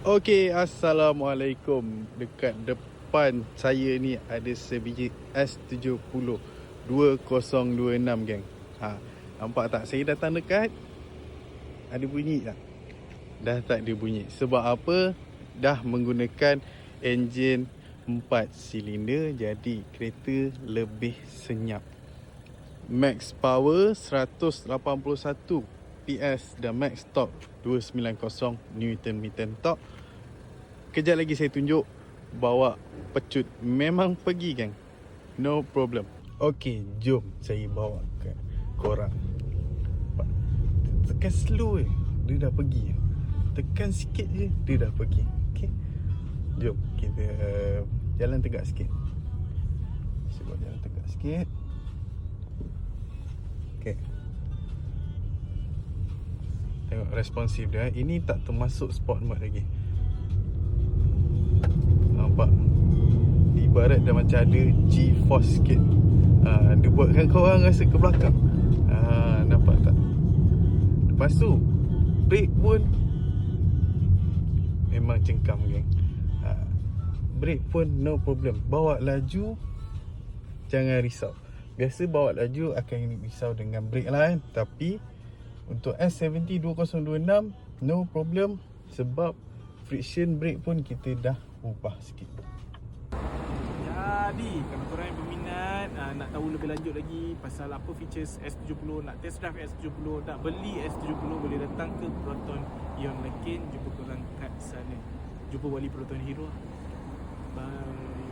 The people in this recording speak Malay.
Okey, Assalamualaikum. Dekat depan saya ni ada sebiji S70 2026 geng. Nampak tak? Saya datang dekat, ada bunyi tak? Dah tak ada bunyi. Sebab apa? Dah menggunakan enjin 4 silinder, jadi kereta lebih senyap. Max power 181 PS dan max torque 290 Nm torque. Kejap lagi saya tunjuk bawa pecut. Memang pergi geng, no problem. Okey, jom saya bawa ke korang. Tekan slow dia dah pergi. Tekan sikit je, dia dah pergi. Okey, jom kita jalan tegak sikit. Sebab jalan tegak sikit. Okey, tengok responsif dia. Ini tak termasuk sport mode lagi. Nampak? Ibarat dah macam ada G-force sikit. Dia buatkan korang rasa ke belakang. Nampak tak? Lepas tu brake pun memang cengkam geng. Brake pun no problem. Bawa laju jangan risau. Biasa bawa laju akan risau dengan brake lah kan. Tapi untuk S70 2026 no problem. Sebab friction brake pun kita dah ubah sikit. Jadi kalau korang yang berminat nak tahu lebih lanjut lagi pasal apa features S70, nak test drive S70, nak beli S70, boleh datang ke Proton Ion Lekin. Jumpa korang kat sana. Jumpa Wali Proton Hero. Bye.